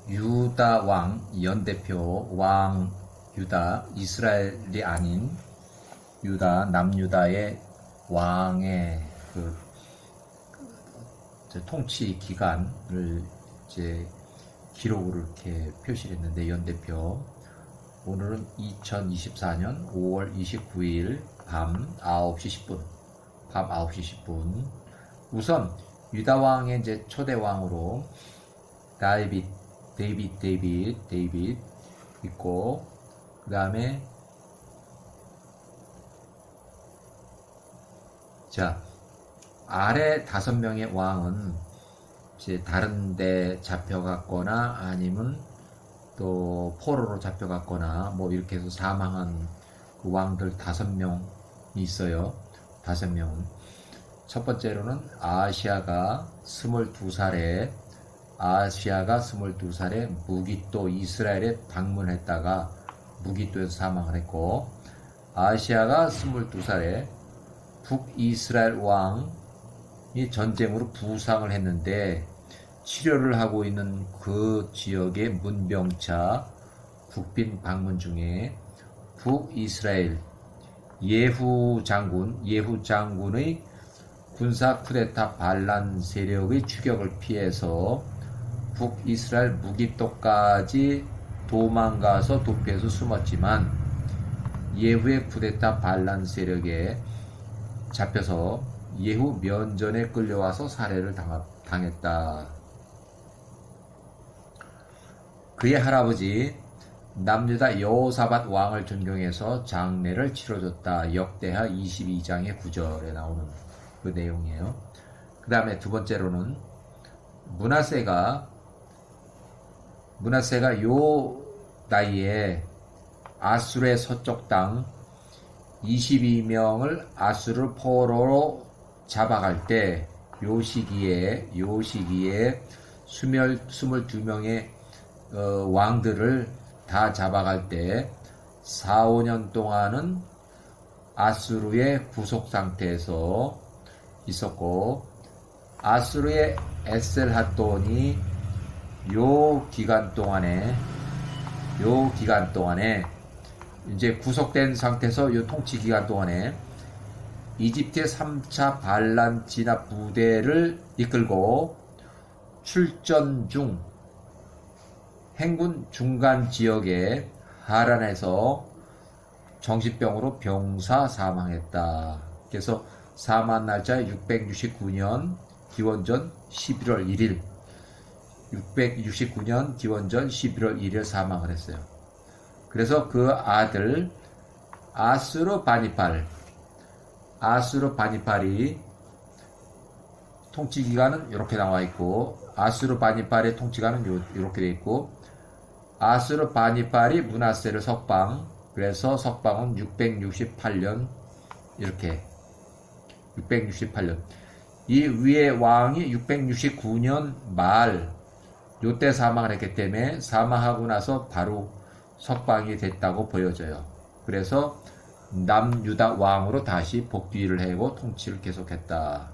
유다 왕 연대표 왕 유다, 이스라엘이 아닌 유다, 남유다의 왕의 통치 기간을 이제 기록으로 이렇게 표시를 했는데, 연대표 오늘은 2024년 5월 29일 밤 9시 10분, 밤 9시 10분. 우선 유다 왕의 이제 초대 왕으로 데이빗 있고, 그 다음에 자, 아래 5명의 왕은 이제 다른 데 잡혀갔거나 아니면 또 포로로 잡혀갔거나 뭐 이렇게 해서 사망한 그 왕들 5명이 있어요. 5명은. 첫 번째로는 아시아가 22살에 무기또 이스라엘에 방문했다가 무기또에서 사망을 했고, 아시아가 22살에 북이스라엘 왕이 전쟁으로 부상을 했는데 치료를 하고 있는 그 지역의 문병차 국빈 방문 중에 북이스라엘 예후 장군의 군사 쿠데타 반란 세력의 추격을 피해서 북이스라엘 무기또까지 도망가서 도피해서 숨었지만, 예후의 쿠데타 반란 세력에 잡혀서 예후 면전에 끌려와서 살해를 당했다. 그의 할아버지 남유다 여호사밧 왕을 존경해서 장례를 치러줬다. 역대하 22장의 9절에 나오는 그 내용이에요. 그 다음에 두 번째로는 므낫세가 요 나이에 아수르의 서쪽 땅 22명을 아수르 포로로 잡아갈 때, 요 시기에 22명의 왕들을 다 잡아갈 때 4, 5년 동안은 아수르의 구속 상태에서 있었고, 아수르의 에셀핫돈이 요 기간 동안에 이제 구속된 상태에서 요 통치 기간 동안에 이집트의 3차 반란 진압 부대를 이끌고 출전 중 행군 중간 지역의 하란에서 정신병으로 병사 사망했다. 그래서 사망 날짜 669년 기원전 11월 1일 669년 기원전 11월 1일 사망을 했어요. 그래서 그 아들 아수르바니팔이 통치 기간은 이렇게 나와 있고, 아수르바니팔의 통치기간은 이렇게 돼 있고, 아수르바니팔이 므낫세를 석방, 그래서 석방은 668년, 이렇게 668년. 이 위에 왕이 669년 말 요때 사망을 했기 때문에 사망하고 나서 바로 석방이 됐다고 보여져요. 그래서 남유다 왕으로 다시 복귀를 하고 통치를 계속했다.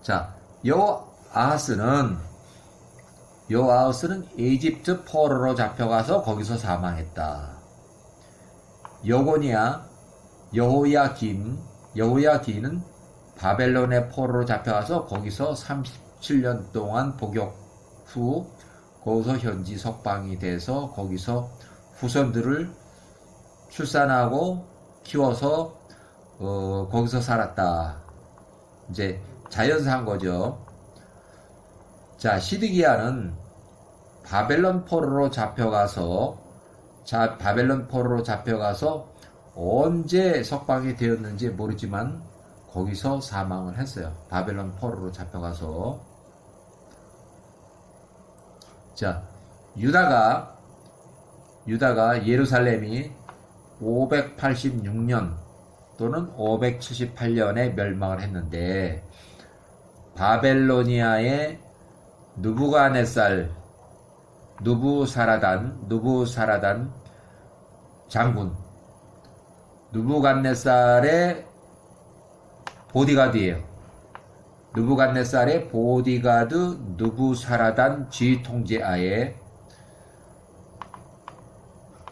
자, 여호아하스는 이집트 포로로 잡혀가서 거기서 사망했다. 여호야긴은 바벨론의 포로로 잡혀가서 거기서 37년 동안 복역 후 거기서 현지 석방이 돼서 거기서 후손들을 출산하고 키워서 거기서 살았다. 이제 자연사한 거죠. 자, 시드기야는 바벨론 포로로 잡혀가서 언제 석방이 되었는지 모르지만 거기서 사망을 했어요. 바벨론 포로로 잡혀가서. 자, 유다가 예루살렘이 586년 또는 578년에 멸망을 했는데, 바벨로니아의 누부사라단 장군, 누부갓네살의 보디가드예요. 느부갓네살의 보디가드 느부사라단 지휘통제하에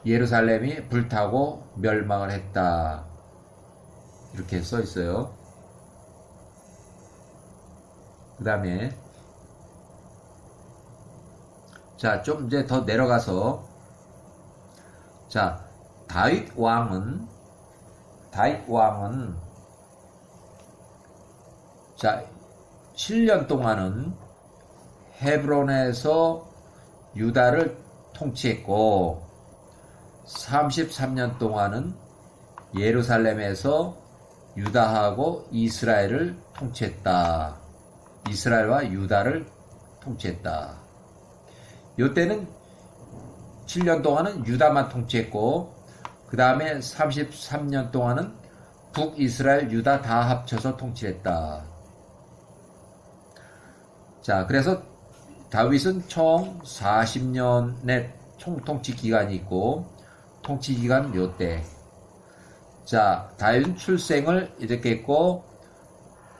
예루살렘이 불타고 멸망을 했다. 이렇게 써 있어요. 그 다음에 자, 좀 이제 더 내려가서 자, 다윗 왕은 자, 7년 동안은 헤브론에서 유다를 통치했고 33년 동안은 예루살렘에서 유다하고 이스라엘을 통치했다. 이스라엘과 유다를 통치했다. 이때는 7년 동안은 유다만 통치했고 그 다음에 33년 동안은 북이스라엘 유다 다 합쳐서 통치했다. 자, 그래서 다윗은 총 40년의 총통치 기간이 있고 통치 기간은 요때. 자, 다윗은 출생을 이렇게 했고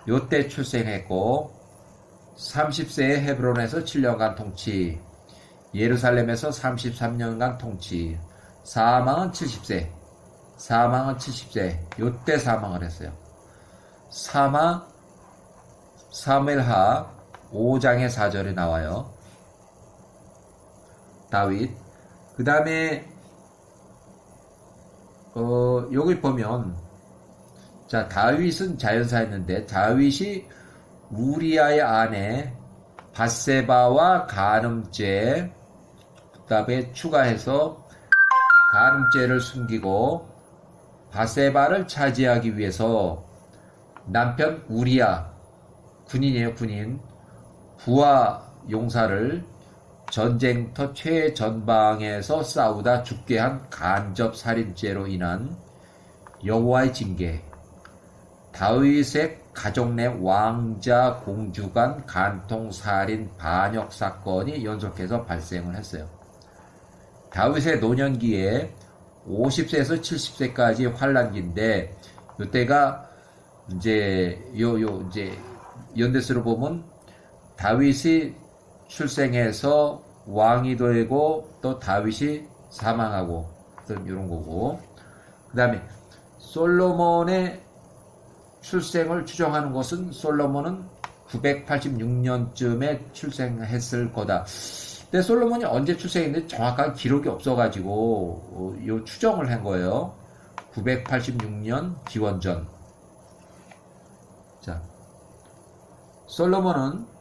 요때 출생했고 30세에 헤브론에서 7년간 통치, 예루살렘에서 33년간 통치, 사망은 70세. 요때 사망을 했어요. 사무엘하 5장의 4절에 나와요. 다윗. 그 다음에 여기 보면 자, 다윗은 자연사였는데 다윗이 우리아의 아내 밧세바와 간음죄, 그 다음에 추가해서 간음죄를 숨기고 밧세바를 차지하기 위해서 남편 우리아, 군인이에요, 군인. 부하 용사를 전쟁터 최전방에서 싸우다 죽게 한 간접 살인죄로 인한 여호와의 징계, 다윗의 가족 내 왕자 공주 간 간통 살인 반역 사건이 연속해서 발생을 했어요. 다윗의 노년기에 50세에서 70세까지 환란기인데 이때가 이제 이제 연대서로 보면 다윗이 출생해서 왕이 되고 또 다윗이 사망하고 이런 거고, 그 다음에 솔로몬의 출생을 추정하는 것은 솔로몬은 986년쯤에 출생했을 거다. 근데 솔로몬이 언제 출생했는지 정확한 기록이 없어가지고 요 추정을 한 거예요. 986년 기원전. 자, 솔로몬은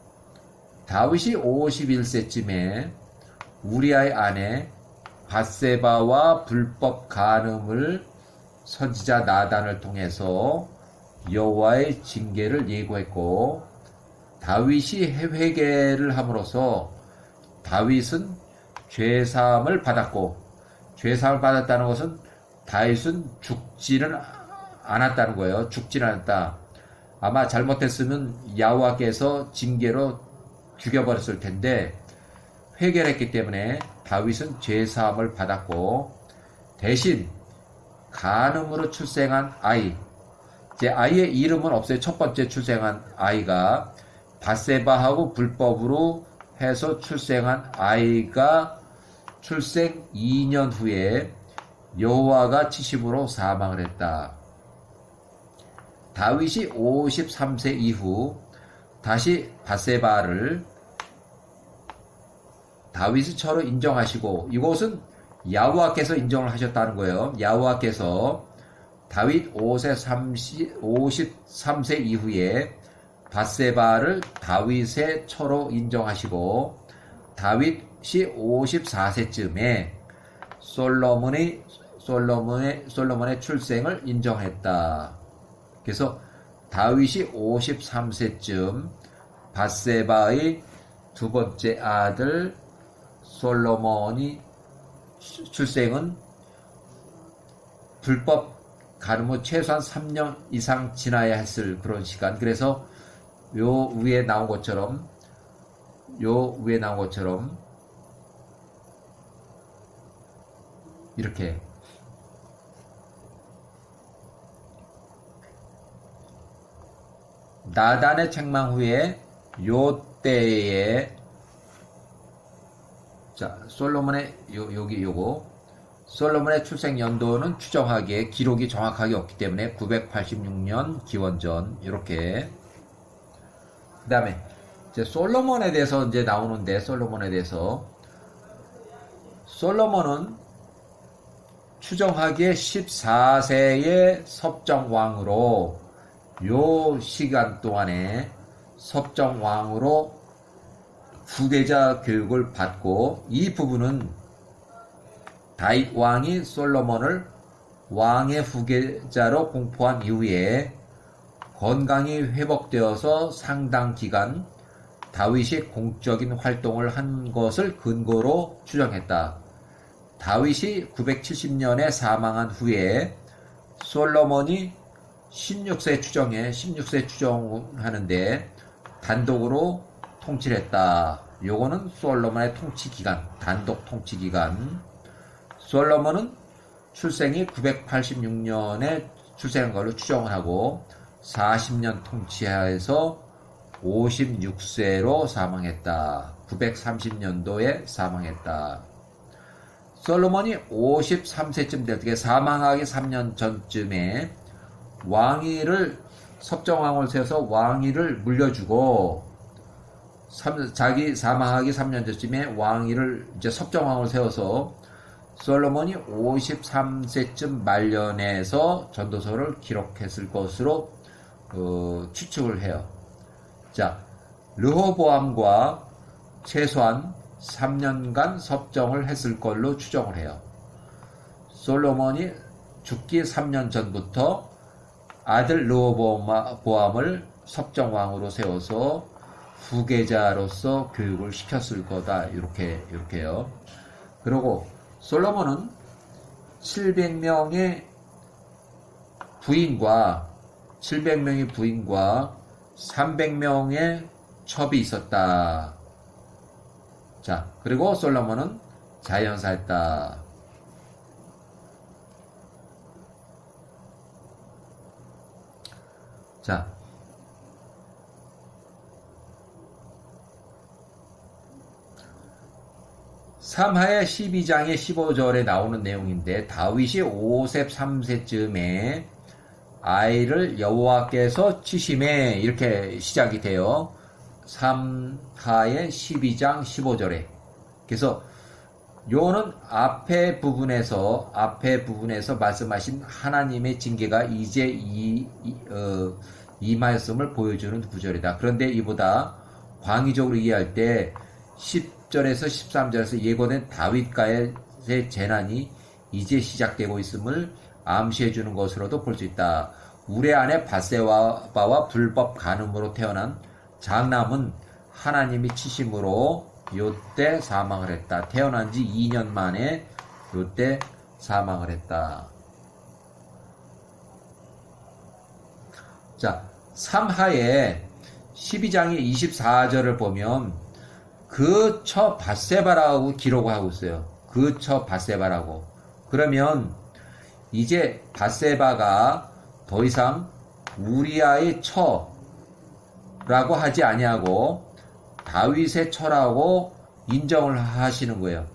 다윗이 51세쯤에 우리아의 아내 밧세바와 불법 간음을 선지자 나단을 통해서 여호와의 징계를 예고했고 다윗이 회개를 함으로써 다윗은 죄사함을 받았고, 죄사함을 받았다는 것은 다윗은 죽지는 않았다는 거예요. 죽지는 않았다. 아마 잘못했으면 야호와께서 징계로 죽여버렸을 텐데 회개를 했기 때문에 다윗은 죄사함을 받았고, 대신 간음으로 출생한 아이, 이제 아이의 이름은 없어요. 첫 번째 출생한 아이가 밧세바하고 불법으로 해서 출생한 아이가 출생 2년 후에 여호와가 치심으로 사망을 했다. 다윗이 53세 이후 다시 밧세바를 다윗의 처로 인정하시고, 이것은 야호와께서 인정을 하셨다는 거예요. 야호와께서 다윗 53세 이후에 밧세바를 다윗의 처로 인정하시고 다윗이 54세쯤에 솔로몬의 출생을 인정했다. 그래서 다윗이 53세쯤 밧세바의 두 번째 아들 솔로몬이 출생은 불법 간음 후 최소한 3년 이상 지나야 했을 그런 시간. 그래서 요 위에 나온 것처럼 이렇게 나단의 책망 후에 요 때에 자 솔로몬의 여기 요거 솔로몬의 출생 연도는 추정하기에 기록이 정확하게 없기 때문에 986년 기원전 이렇게. 그다음에 이제 솔로몬에 대해서 이제 나오는데 솔로몬에 대해서 솔로몬은 추정하기에 14세의 섭정왕으로 요 시간 동안에 섭정왕으로 후계자 교육을 받고 이 부분은 다윗 왕이 솔로몬을 왕의 후계자로 공포한 이후에 건강이 회복되어서 상당 기간 다윗이 공적인 활동을 한 것을 근거로 추정했다. 다윗이 970년에 사망한 후에 솔로몬이 16세 추정하는데 단독으로 통치를 했다. 요거는 솔로몬의 통치 기간, 단독 통치 기간. 솔로몬은 출생이 986년에 출생한 걸로 추정을 하고 40년 통치하에서 56세로 사망했다. 930년도에 사망했다. 솔로몬이 53세쯤 될 때 사망하기 3년 전쯤에 왕위를 섭정왕을 세워서 왕위를 물려주고 자기 사망하기 3년 전쯤에 왕위를 이제 섭정왕을 세워서 솔로몬이 53세쯤 말년에서 전도서를 기록했을 것으로 추측을 해요. 자, 르호보암과 최소한 3년간 섭정을 했을 걸로 추정을 해요. 솔로몬이 죽기 3년 전부터 아들 르호보암을 섭정왕으로 세워서 후계자로서 교육을 시켰을 거다. 이렇게요. 그리고 솔로몬은 700명의 부인과 300명의 첩이 있었다. 자, 그리고 솔로몬은 자연사했다. 자, 삼하의 12장의 15절에 나오는 내용인데 다윗이 53세쯤에 아이를 여호와께서 치심에 이렇게 시작이 돼요. 3하의 12장 15절에. 그래서 요는 앞에 부분에서 말씀하신 하나님의 징계가 이제 이 말씀을 보여주는 구절이다. 그런데 이보다 광의적으로 이해할 때 10절에서 13절에서 예고된 다윗과의 재난이 이제 시작되고 있음을 암시해 주는 것으로도 볼 수 있다. 우레 안에 밧세바와 불법 간음으로 태어난 장남은 하나님이 치심으로 요때 사망을 했다. 태어난 지 2년 만에 요때 사망을 했다. 자, 3하에 12장의 24절을 보면 그 처 밧세바라고 기록을 하고 있어요. 그 처 밧세바라고. 그러면 이제 밧세바가 더 이상 우리아의 처라고 하지 아니하고 다윗의 처라고 인정을 하시는 거예요.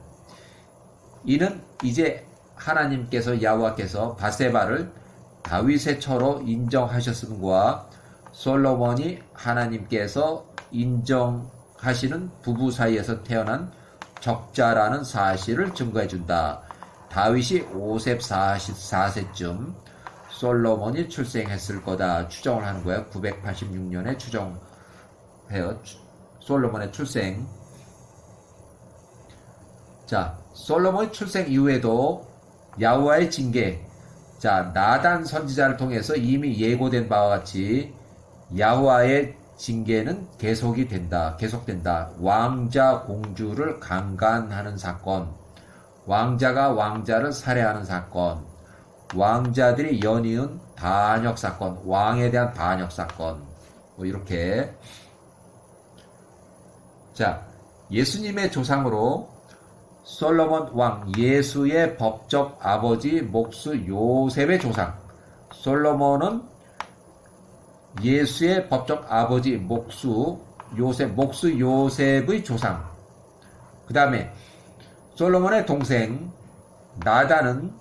이는 이제 하나님께서 야호와께서 밧세바를 다윗의 처로 인정하셨음과 솔로몬이 하나님께서 인정하시는 부부 사이에서 태어난 적자라는 사실을 증거해 준다. 다윗이 54세쯤 솔로몬이 출생했을 거다 추정을 하는 거예요. 986년에 추정해요. 솔로몬의 출생. 자, 솔로몬의 출생 이후에도 야호와의 징계. 자, 나단 선지자를 통해서 이미 예고된 바와 같이 야호와의 징계는 계속된다. 왕자 공주를 강간하는 사건, 왕자가 왕자를 살해하는 사건, 왕자들이 연이은 반역 사건, 왕에 대한 반역 사건, 뭐 이렇게. 자, 예수님의 조상으로 솔로몬 왕, 예수의 법적 아버지 목수 요셉의 조상 솔로몬은 예수의 법적 아버지 목수 요셉의 조상. 그 다음에 솔로몬의 동생 나단은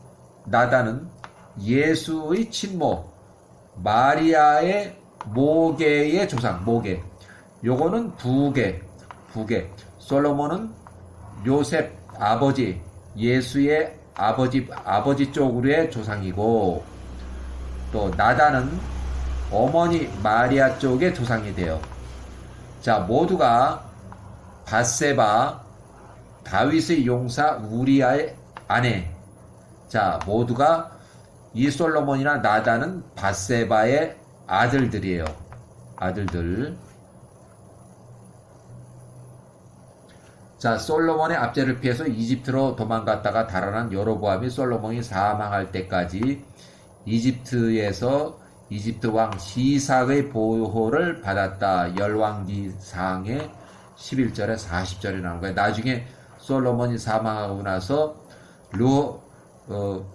예수의 친모 마리아의 모계의 조상. 모계. 요거는 부계. 솔로몬은 요셉 아버지, 예수의 아버지 쪽으로의 조상이고, 또 나단은 어머니 마리아 쪽의 조상이 돼요. 자, 모두가 밧세바, 다윗의 용사 우리아의 아내. 자, 모두가 이 솔로몬이나 나단은 밧세바의 아들들이에요. 아들들. 자, 솔로몬의 압제를 피해서 이집트로 도망갔다가 달아난 여로보암이 솔로몬이 사망할 때까지 이집트에서 이집트 왕 시삭의 보호를 받았다. 열왕기상의 11절에 40절에 나온 거예요. 나중에 솔로몬이 사망하고 나서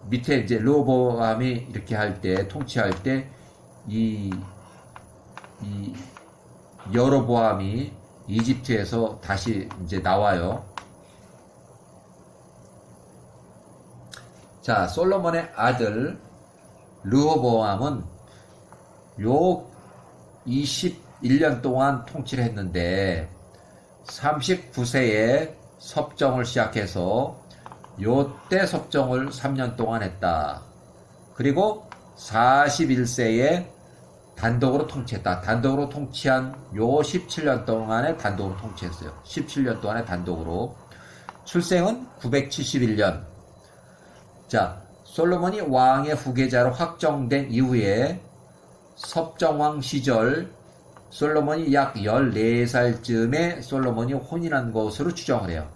밑에 이제 르호보암이 이렇게 할 때, 통치할 때, 이 여로보암이 이집트에서 다시 이제 나와요. 자, 솔로몬의 아들 르호보암은 요 21년 동안 통치를 했는데 39세에 섭정을 시작해서 요때 섭정을 3년 동안 했다. 그리고 41세에 단독으로 통치했다. 단독으로 통치한 요 17년 동안에 단독으로 통치했어요. 17년 동안에 단독으로. 출생은 971년. 자, 솔로몬이 왕의 후계자로 확정된 이후에 섭정왕 시절 솔로몬이 약 14살쯤에 솔로몬이 혼인한 것으로 추정을 해요.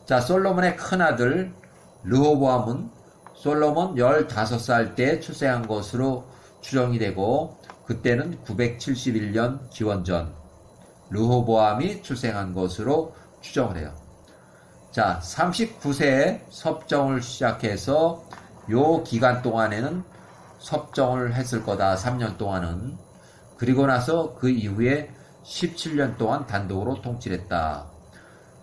자, 솔로몬의 큰아들 르호보암은 솔로몬 15살 때 출생한 것으로 추정이 되고, 그때는 971년 기원전 르호보암이 출생한 것으로 추정을 해요. 자, 39세에 섭정을 시작해서 요 기간 동안에는 섭정을 했을 거다. 3년 동안은. 그리고 나서 그 이후에 17년 동안 단독으로 통치를 했다.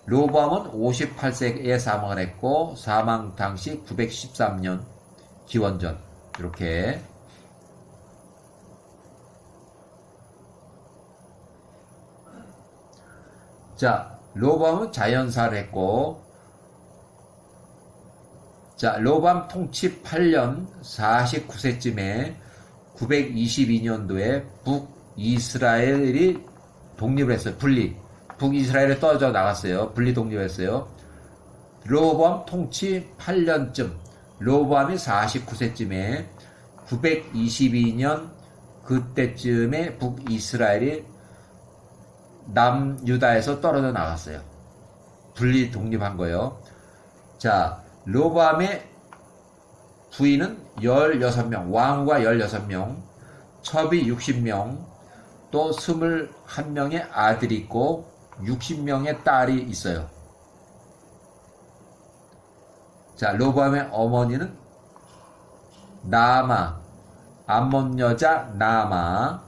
르호보암은 58세에 사망을 했고, 사망 당시 913년 기원전. 이렇게. 자, 르호보암은 자연사를 했고, 자, 르호보암 통치 8년 49세쯤에 922년도에 북이스라엘이 독립을 했어요. 북이스라엘에 떨어져 나갔어요. 분리 독립했어요. 르호보암 통치 8년쯤, 르호보암이 49세쯤에 922년 그때쯤에 북이스라엘이 남유다에서 떨어져 나갔어요. 분리 독립한 거예요. 자, 르호보암의 부인은 16명, 왕후가 16명, 첩이 60명, 또 21명의 아들이 있고 60명의 딸이 있어요. 자, 르호보암의 어머니는 나아마, 암몬 여자 나아마.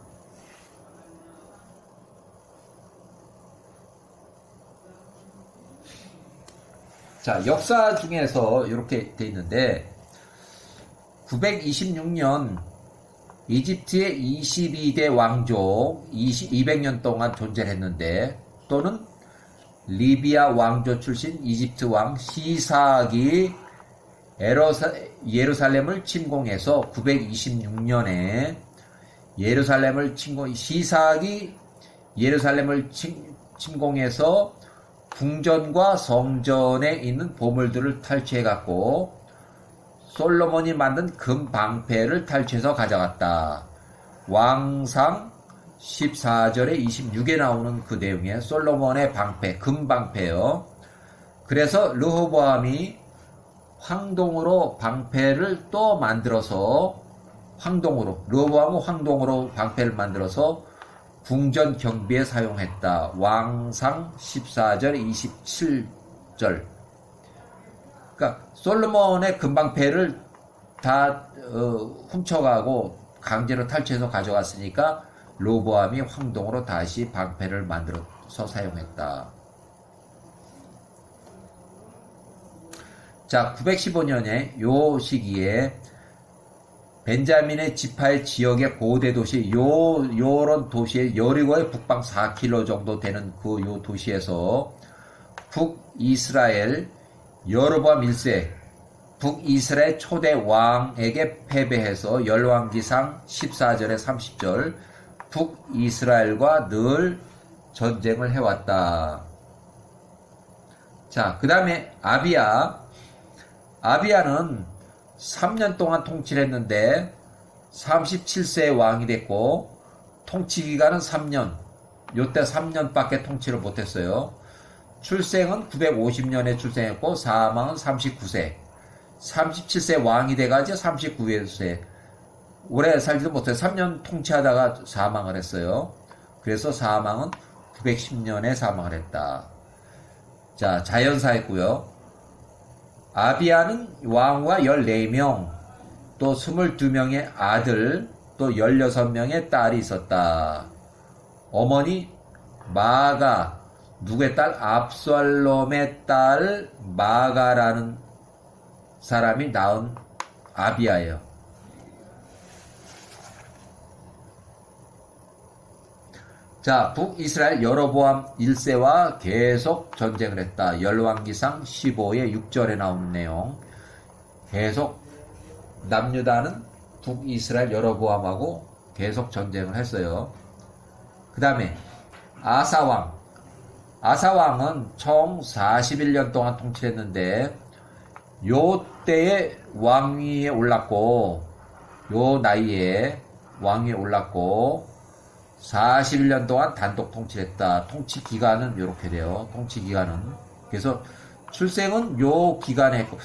자, 역사 중에서 이렇게 돼 있는데 926년 이집트의 22대 왕족 200년 동안 존재했는데, 또는 리비아 왕조 출신 이집트 왕 시삭이 예루살렘을 침공해서 926년에 시삭이 예루살렘을 침공해서 궁전과 성전에 있는 보물들을 탈취해갖고 솔로몬이 만든 금 방패를 탈취해서 가져갔다. 왕상 14절에 26에 나오는 그 내용에 솔로몬의 방패, 금 방패요. 그래서 르호보암이 황동으로 방패를 또 만들어서 르호보암은 황동으로 방패를 만들어서 궁전 경비에 사용했다. 왕상 14절 27절. 그러니까 솔로몬의 금방패를 다 훔쳐가고 강제로 탈취해서 가져갔으니까 로보암이 황동으로 다시 방패를 만들어서 사용했다. 자, 915년에 요 시기에 벤자민의 지파의 지역의 고대 도시, 요런 도시에 여리고의 북방 4km 정도 되는 그 요 도시에서 북이스라엘 여로보암 1세, 북이스라엘 초대 왕에게 패배해서 열왕기상 14절에 30절, 북이스라엘과 늘 전쟁을 해왔다. 자, 그 다음에 아비야는 3년 동안 통치를 했는데 37세의 왕이 됐고 통치기간은 3년, 요때 3년밖에 통치를 못했어요. 출생은 950년에 출생했고 사망은 39세. 37세 왕이 돼가지고 39세. 오래 살지도 못해 3년 통치하다가 사망을 했어요. 그래서 사망은 910년에 사망을 했다. 자, 자연사했고요. 아비야는 왕과 14명, 또 22명의 아들, 또 16명의 딸이 있었다. 어머니 마가, 누구의 딸? 압살롬의 딸 마가라는 사람이 낳은 아비야예요. 자, 북이스라엘 여로보암 1세와 계속 전쟁을 했다. 열왕기상 15의 6절에 나오는 내용. 계속 남유다는 북이스라엘 여로보암하고 계속 전쟁을 했어요. 그 다음에 아사왕은 총 41년 동안 통치했는데 요 때에 왕위에 올랐고, 요 나이에 왕위에 올랐고 41년 동안 단독 통치했다. 통치 기간은 이렇게 돼요. 통치 기간은. 그래서 출생은 요 기간에 했고,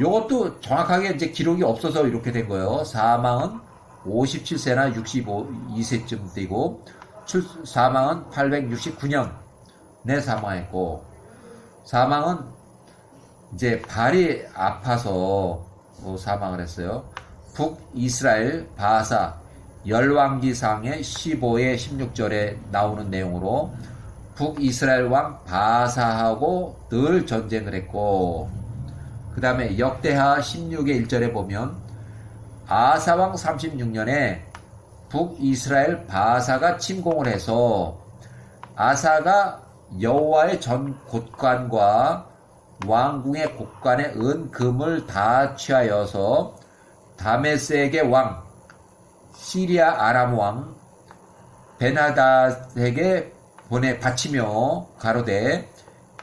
요것도 정확하게 이제 기록이 없어서 이렇게 된 거예요. 사망은 57세나 62세쯤 되고, 사망은 869년에 사망했고, 사망은 이제 발이 아파서 사망을 했어요. 북이스라엘 바사, 열왕기상의 15의 16절에 나오는 내용으로 북이스라엘 왕 바사하고 늘 전쟁을 했고, 그 다음에 역대하 16의 1절에 보면 아사왕 36년에 북이스라엘 바사가 침공을 해서 아사가 여호와의 전 곳간과 왕궁의 곳간의 은금을 다 취하여서 다메섹의 왕 시리아 아람 왕 베나닷에게 바치며 가로되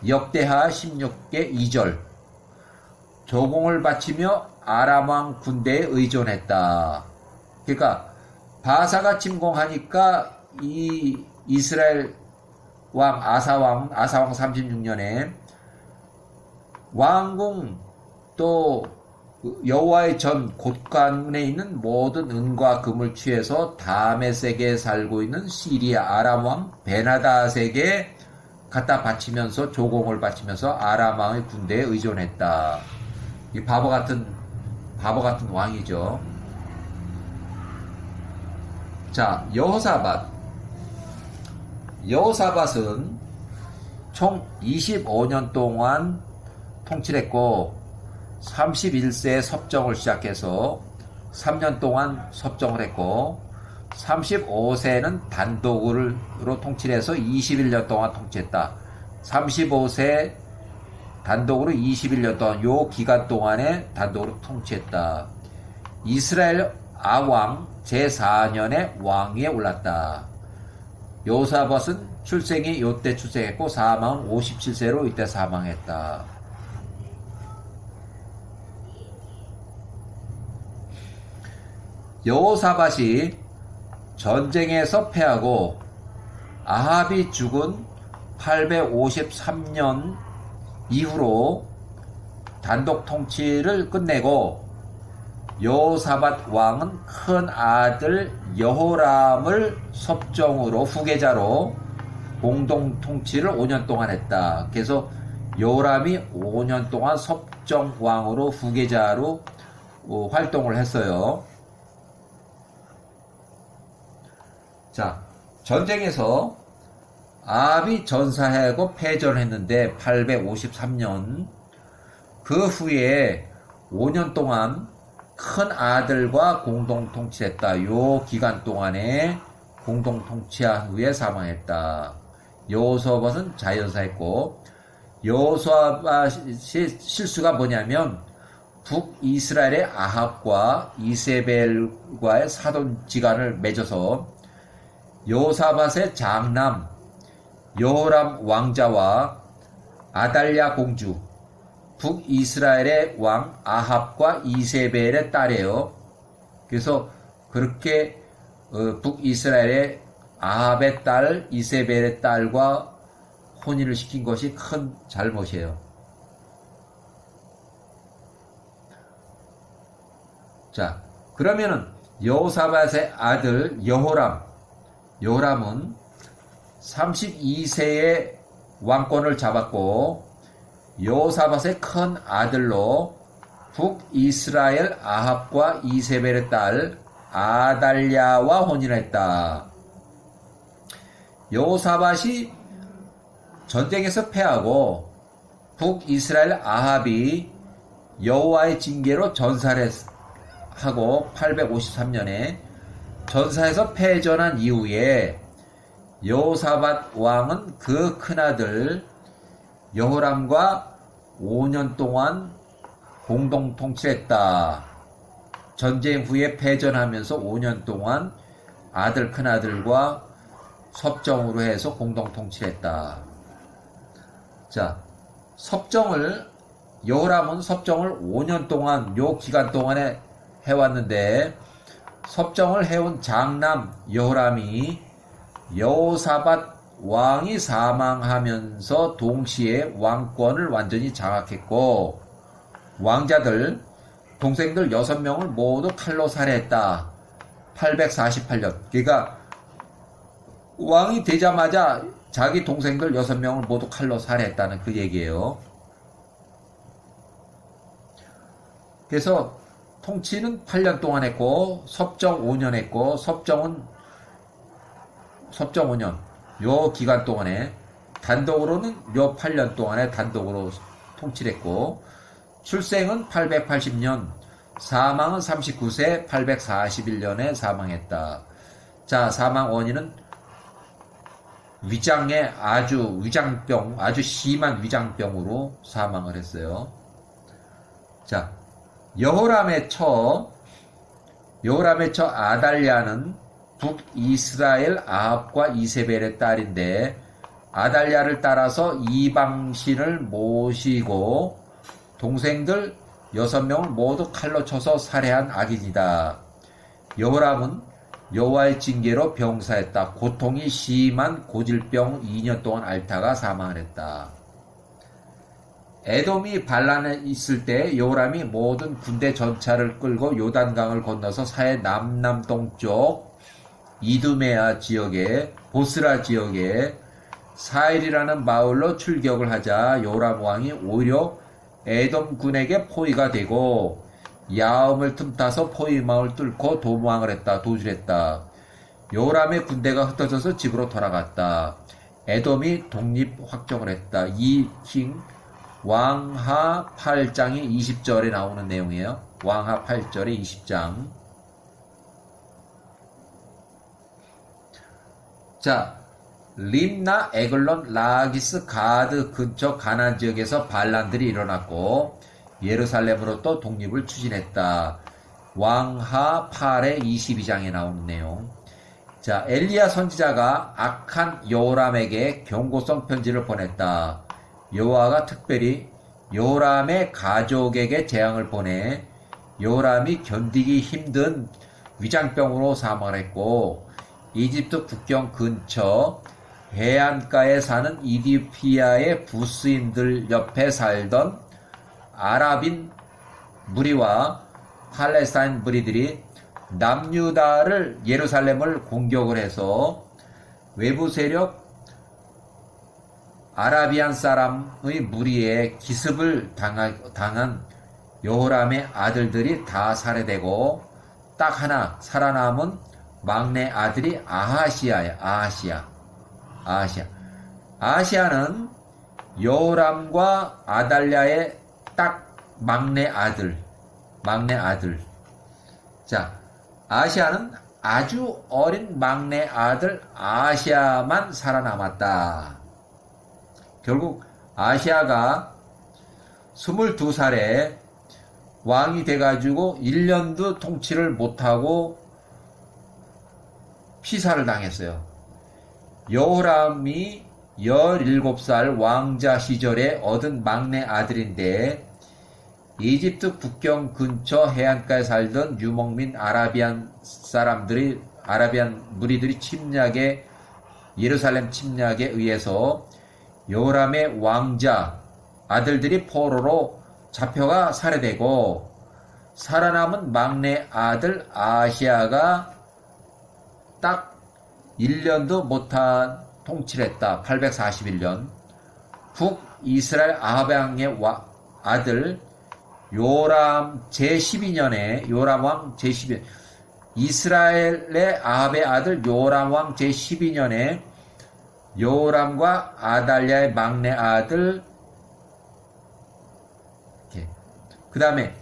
역대하 16의 2절 조공을 바치며 아람 왕 군대에 의존했다. 그러니까 바사가 침공하니까 이 이스라엘 왕 아사왕 36년에 왕궁 또 여호와의 전 곳간에 있는 모든 은과 금을 취해서 다메섹에 살고 있는 시리아 아람 왕 베나닷에게 갖다 바치면서 조공을 바치면서 아람 왕의 군대에 의존했다. 이 바보 같은 왕이죠. 자, 여호사밧은 총 25년 동안 통치를 했고 31세에 섭정을 시작해서 3년 동안 섭정을 했고 35세는 단독으로 통치를 해서 21년 동안 통치했다. 35세 단독으로 21년 동안 요 기간 동안에 단독으로 통치했다. 이스라엘 아왕 제4년에 왕위에 올랐다. 여호사밧은 출생이 요때 출생했고 사망은 57세로 이때 사망했다. 여호사밧이 전쟁에서 패하고 아합이 죽은 853년 이후로 단독 통치를 끝내고 여호사밧 왕은 큰 아들 여호람을 섭정으로 후계자로 공동 통치를 5년 동안 했다. 그래서 여호람이 5년 동안 섭정 왕으로 후계자로 활동을 했어요. 자, 전쟁에서 아합이 전사하고 패전했는데 853년 그 후에 5년 동안 큰 아들과 공동 통치했다. 요 기간 동안에 공동 통치한 후에 사망했다. 여호사밧은 자연사했고 여호사밧의 실수가 뭐냐면 북이스라엘의 아합과 이세벨과의 사돈지간을 맺어서 여호사밧의 장남 여호람 왕자와 아달랴 공주 북이스라엘의 왕 아합과 이세벨의 딸이에요. 그래서 그렇게 북이스라엘의 아합의 딸 이세벨의 딸과 혼인을 시킨 것이 큰 잘못이에요. 자, 그러면은 여호사밧의 아들 여호람은 32세에 왕권을 잡았고 여호사밧의 큰 아들로 북이스라엘 아합과 이세벨의 딸 아달랴와 혼인했다. 여호사밧이 전쟁에서 패하고 북이스라엘 아합이 여호와의 징계로 전사를 하고 853년에 전사에서 패전한 이후에 여호사밧 왕은 그 큰아들 여호람과 5년 동안 공동 통치했다. 전쟁 후에 패전하면서 5년 동안 큰아들과 섭정으로 해서 공동 통치했다. 자, 여호람은 섭정을 5년 동안 요 기간 동안에 해왔는데 섭정을 해온 장남 여호람이 여호사밧 왕이 사망하면서 동시에 왕권을 완전히 장악했고 동생들 6명을 모두 칼로 살해했다. 848년. 그러니까 왕이 되자마자 자기 동생들 6명을 모두 칼로 살해했다는 그 얘기예요. 그래서 통치는 8년 동안 했고 섭정 5년 했고 섭정 5년 요 기간 동안에 단독으로는 요 8년 동안에 단독으로 통치를 했고 출생은 880년 사망은 39세 841년에 사망했다. 자, 사망 원인은 아주 심한 위장병으로 사망을 했어요. 자, 여호람의 처 아달랴는 북이스라엘 아합과 이세벨의 딸인데 아달랴를 따라서 이방신을 모시고 동생들 6명을 모두 칼로 쳐서 살해한 악인이다. 여호람은 여호와의 징계로 병사했다. 고통이 심한 고질병 2년 동안 앓다가 사망을 했다. 에돔이 반란에 있을 때 여호람이 모든 군대 전차를 끌고 요단강을 건너서 사해 남남동쪽 이두메아 지역에 보스라 지역에 사일이라는 마을로 출격을 하자 여호람 왕이 오히려 에돔 군에게 포위가 되고 야음을 틈타서 포위 마을 뚫고 도주했다. 여호람의 군대가 흩어져서 집으로 돌아갔다. 에돔이 독립 확정을 했다. 이 킹 왕하 8장의 20절에 나오는 내용이에요. 왕하 8절의 20장. 자, 림나, 에글론, 라기스, 가드 근처 가나안 지역에서 반란들이 일어났고 예루살렘으로 또 독립을 추진했다. 왕하 8의 22장에 나오는 내용. 자, 엘리야 선지자가 악한 여호람에게 경고성 편지를 보냈다. 여호와가 특별히 여호람의 가족에게 재앙을 보내 여호람이 견디기 힘든 위장병으로 사망을 했고 이집트 국경 근처 해안가에 사는 이디오피아의 부스인들 옆에 살던 아랍인 무리와 팔레스타인 무리들이 남유다를 예루살렘을 공격을 해서 외부 세력 아라비안 사람의 무리에 기습을 당한 여호람의 아들들이 다 살해되고 딱 하나 살아남은 막내 아들이 아하시아야. 아하시아는 여호람과 아달랴의 딱 막내 아들. 자, 아하시아는 아주 어린 막내 아들 아하시아만 살아남았다. 결국 아하시아가 22살에 왕이 돼가지고 1년도 통치를 못하고 피살을 당했어요. 여호람이 17살 왕자 시절에 얻은 막내 아들인데 이집트 국경 근처 해안가에 살던 유목민 아라비안 무리들이 예루살렘 침략에 의해서 여호람의 왕자 아들들이 포로로 잡혀가 살해되고 살아남은 막내 아들 아하시아가 딱 1년도 못한 통치를 했다. 841년 북이스라엘 아합 왕의 아들 요람 제12년에 요람 왕 제12년 이스라엘의 아합의 아들 요람 왕 제12년에 요람과 아달랴의 막내 아들 그 다음에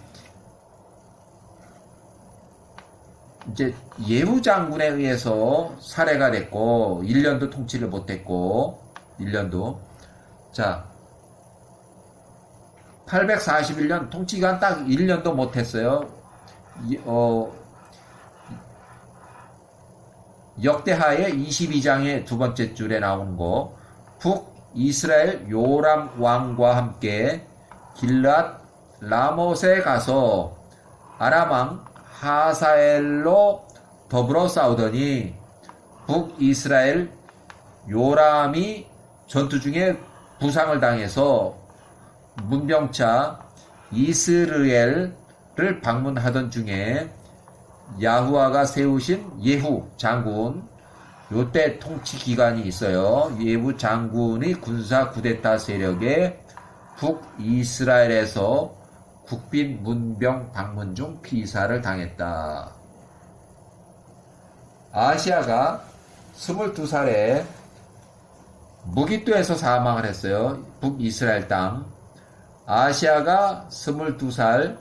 이제 예후 장군에 의해서 살해가 됐고 1년도 통치를 못했고 1년도 자 841년 통치기간 딱 1년도 못했어요. 역대하의 22장의 두 번째 줄에 나온 거 북이스라엘 요람 왕과 함께 길랏 라못에 가서 아람 왕 하사엘로 더불어 싸우더니 북이스라엘 요람이 전투 중에 부상을 당해서 문병차 이스르엘을 방문하던 중에 야후와가 세우신 예후 장군 요때 통치 기간이 있어요. 예후 장군의 군사 쿠데타 세력에 북이스라엘에서 국빈 문병 방문 중 피살을 당했다. 아하시아가 22살에 무기또에서 사망을 했어요. 북이스라엘 땅. 아하시아가 22살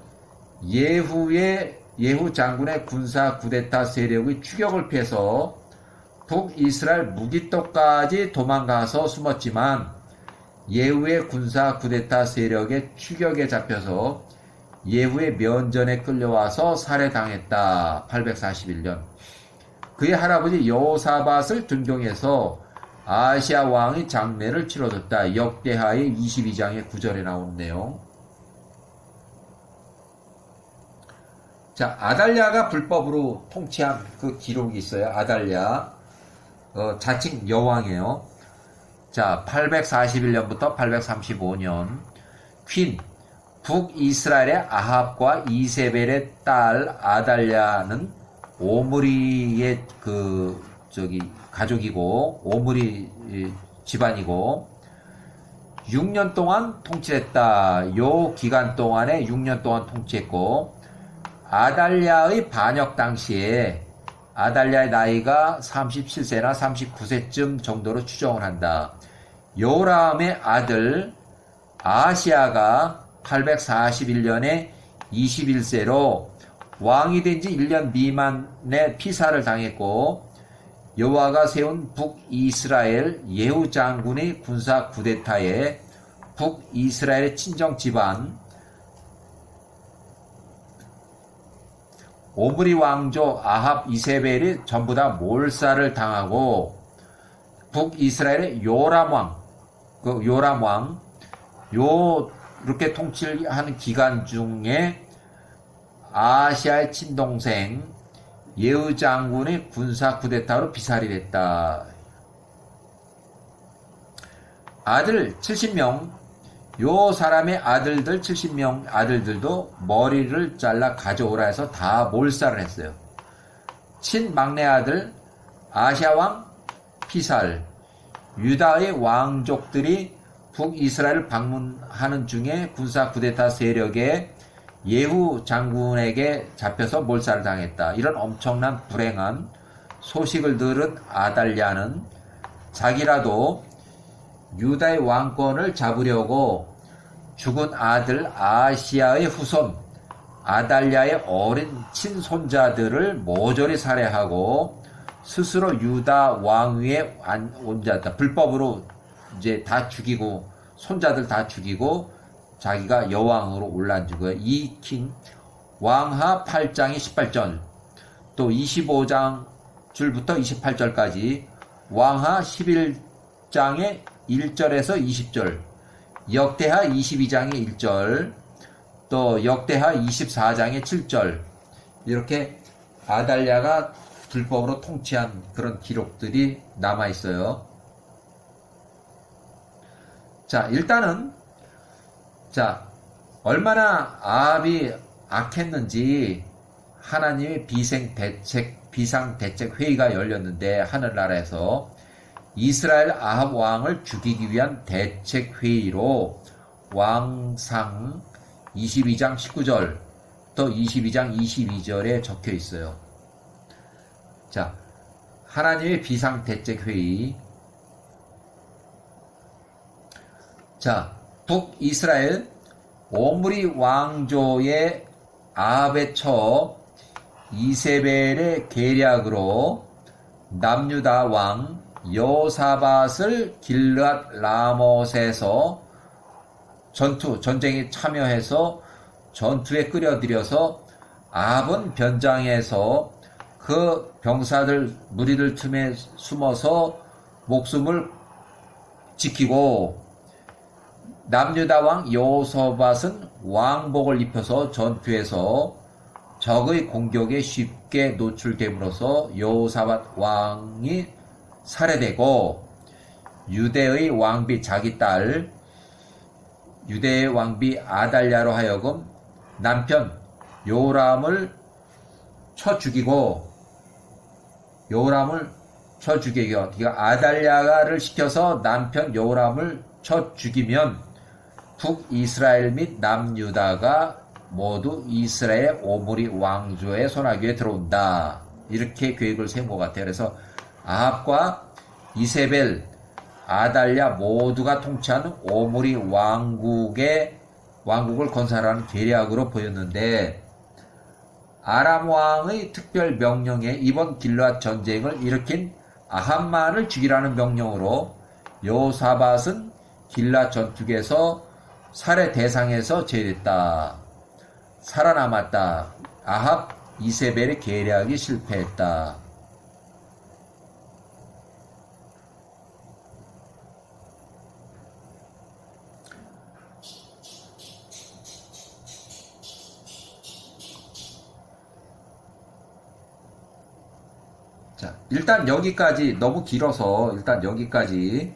예후 장군의 군사 쿠데타 세력의 추격을 피해서 북이스라엘 무기또까지 도망가서 숨었지만 예후의 군사 쿠데타 세력의 추격에 잡혀서 예후의 면전에 끌려와서 살해당했다. 841년. 그의 할아버지 여호사밧을 존경해서 아하시아 왕의 장례를 치러줬다. 역대하의 22장의 9절에 나오는 내용. 자, 아달랴가 불법으로 통치한 그 기록이 있어요. 아달랴. 자칭 여왕이에요. 자, 841년부터 835년. 퀸. 북이스라엘의 아합과 이세벨의 딸 아달랴는 오므리의 가족이고, 오므리 집안이고, 6년 동안 통치했다. 요 기간 동안에 6년 동안 통치했고, 아달랴의 반역 당시에 아달랴의 나이가 37세나 39세쯤 정도로 추정을 한다. 요람의 아들 아하시아가 841년에 21세로 왕이 된 지 1년 미만의 피살을 당했고 여호와가 세운 북이스라엘 예후 장군의 군사 쿠데타에 북이스라엘의 친정 집안 오므리 왕조 아합 이세벨이 전부 다 몰살을 당하고 북이스라엘의 요람 왕 이렇게 통치를 하는 기간 중에 아하시아의 친동생 예후 장군의 군사 쿠데타로 피살이 됐다. 아들 70명, 요 사람의 아들들 70명 아들들도 머리를 잘라 가져오라 해서 다 몰살을 했어요. 친막내 아들 아하시아 왕 피살, 유다의 왕족들이 북이스라엘을 방문하는 중에 군사 쿠데타 세력에 예후 장군에게 잡혀서 몰살을 당했다. 이런 엄청난 불행한 소식을 들은 아달랴는 자기라도 유다의 왕권을 잡으려고 죽은 아들 아시야의 후손 아달랴의 어린 친손자들을 모조리 살해하고 스스로 유다 왕위에 앉았다. 불법으로 이제 다 죽이고 손자들 다 죽이고 자기가 여왕으로 올라앉은 거예요. 2킹 왕하 8장의 18절 또 25장 줄부터 28절까지 왕하 11장의 1절에서 20절 역대하 22장의 1절 또 역대하 24장의 7절 이렇게 아달랴가 불법으로 통치한 그런 기록들이 남아있어요. 자, 일단은 얼마나 아합이 악했는지 하나님의 비상대책 회의가 열렸는데 하늘나라에서 이스라엘 아합 왕을 죽이기 위한 대책 회의로 왕상 22장 19절 또 22장 22절에 적혀 있어요. 자, 하나님의 비상대책회의. 자, 북이스라엘 오므리 왕조의 아합의 처 이세벨의 계략으로 남유다 왕 여호사밧을 길르앗 라못에서 전쟁에 참여해서 전투에 끌어들여서 아합은 변장해서 그 병사들 무리들 틈에 숨어서 목숨을 지키고 남유다 왕 여호사밧은 왕복을 입혀서 전투에서 적의 공격에 쉽게 노출됨으로써 여호사밧 왕이 살해되고 유대의 왕비 자기 딸 유대의 왕비 아달랴로 하여금 남편 요람을 쳐 죽이고 그러니까 아달랴를 시켜서 남편 요람을 쳐 죽이면 북이스라엘 및 남유다가 모두 이스라엘 오므리 왕조의 손아귀에 들어온다. 이렇게 계획을 세운 것 같아요. 그래서 아합과 이세벨, 아달랴 모두가 통치하는 오므리 왕국을 건설하는 계략으로 보였는데 아람 왕의 특별 명령에 이번 길르앗 전쟁을 일으킨 아합만을 죽이라는 명령으로 여호사밧은 길르앗 전투에서 살해 대상에서 제외됐다. 살아남았다. 아합, 이세벨의 계략이 실패했다. 자, 일단 여기까지 너무 길어서 일단 여기까지